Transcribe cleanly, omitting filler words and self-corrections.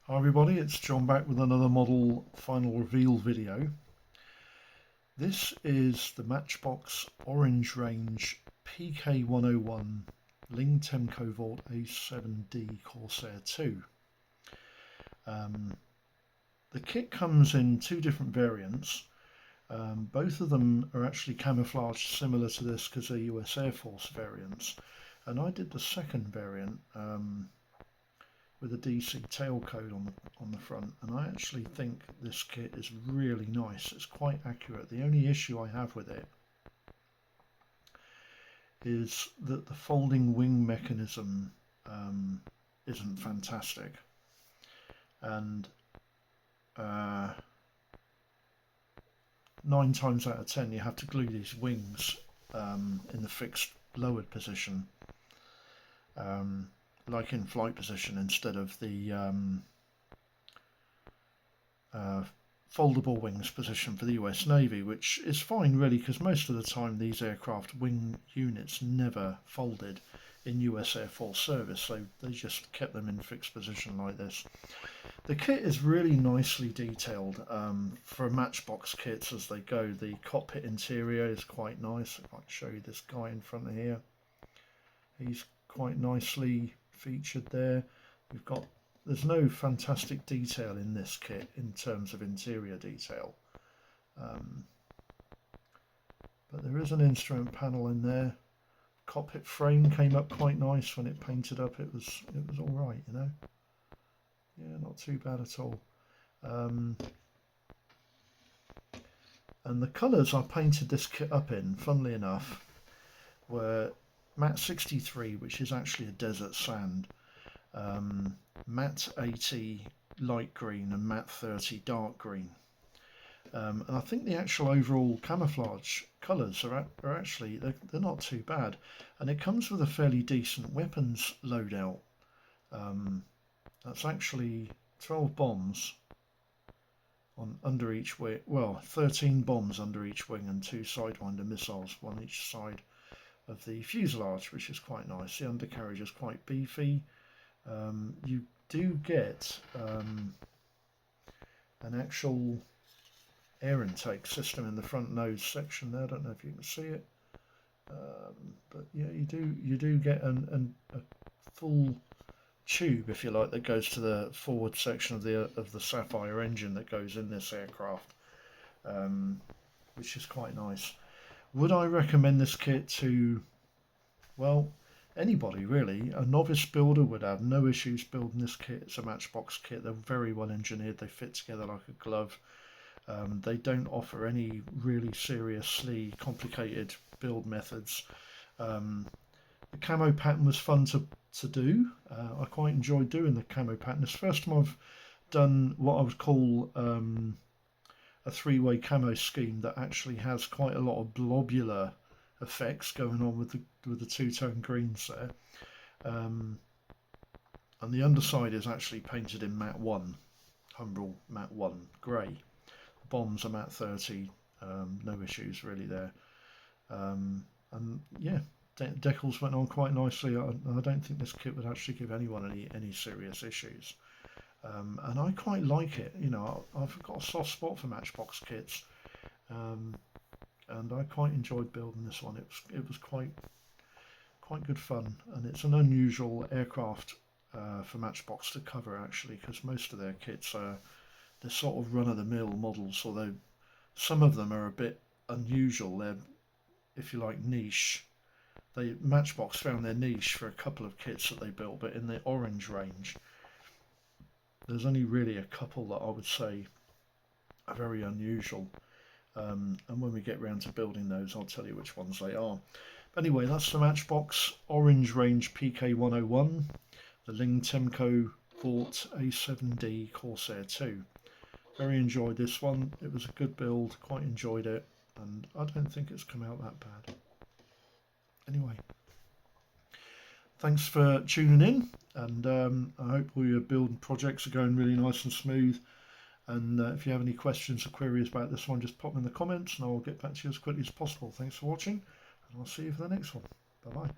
Hi everybody, it's John back with another model final reveal video. This is the Matchbox Orange Range PK101 Ling Temco Vought A7D Corsair 2. The kit comes in two different variants. Both of them are actually camouflaged similar to this because they're US Air Force variants. And I did the second variant with a DC tail code on the front, and I actually think this kit is really nice. It's quite accurate. The only issue I have with it is that the folding wing mechanism isn't fantastic, and 9 times out of 10 you have to glue these wings in the fixed lowered position, like in flight position, instead of the foldable wings position for the US Navy, which is fine really, because most of the time these aircraft wing units never folded in US Air Force service, so they just kept them in fixed position like this. The kit is really nicely detailed for Matchbox kits as they go. The cockpit interior is quite nice. If I can show you this guy in front of here, he's quite nicely featured there. There's no fantastic detail in this kit in terms of interior detail, but there is an instrument panel in there. Cockpit frame came up quite nice when it painted up. It was all right, you know. Yeah, not too bad at all. And the colours I painted this kit up in, funnily enough, were Matte 63, which is actually a desert sand, Matte 80 light green, and Matte 30 dark green. And I think the actual overall camouflage colours are actually they're not too bad, and it comes with a fairly decent weapons loadout. That's actually 12 bombs under each wing. Well, 13 bombs under each wing and 2 Sidewinder missiles, one each side of the fuselage, which is quite nice. The undercarriage is quite beefy. You do get an actual air intake system in the front nose section there. I don't know if you can see it, but yeah, you do get a full tube, if you like, that goes to the forward section of the Sapphire engine that goes in this aircraft, which is quite nice. Would I recommend this kit to, well, anybody really? A novice builder would have no issues building this kit. It's a Matchbox kit. They're very well engineered. They fit together like a glove. They don't offer any really seriously complicated build methods. The camo pattern was fun to do. I quite enjoyed doing the camo pattern. It's the first time I've done what I would call a 3-way camo scheme that actually has quite a lot of globular effects going on with the two-tone greens there. And the underside is actually painted in matte 1, Humbrol matte 1 grey. Bombs are matte 30, no issues really there. And yeah, decals went on quite nicely. I don't think this kit would actually give anyone any serious issues. And I quite like it. You know, I've got a soft spot for Matchbox kits, and I quite enjoyed building this one. It was quite good fun, and it's an unusual aircraft for Matchbox to cover actually, because most of their kits are they're sort of run-of-the-mill models, although some of them are a bit unusual. They're, if you like, niche. Matchbox found their niche for a couple of kits that they built, but in the orange range, there's only really a couple that I would say are very unusual. And when we get round to building those, I'll tell you which ones they are. But anyway, that's the Matchbox Orange Range PK101, the Ling Temco Vought A7D Corsair 2. Very enjoyed this one. It was a good build, quite enjoyed it, and I don't think it's come out that bad. Anyway, thanks for tuning in, and I hope all your build projects are going really nice and smooth. And if you have any questions or queries about this one, just pop them in the comments and I'll get back to you as quickly as possible. Thanks for watching, and I'll see you for the next one. Bye bye.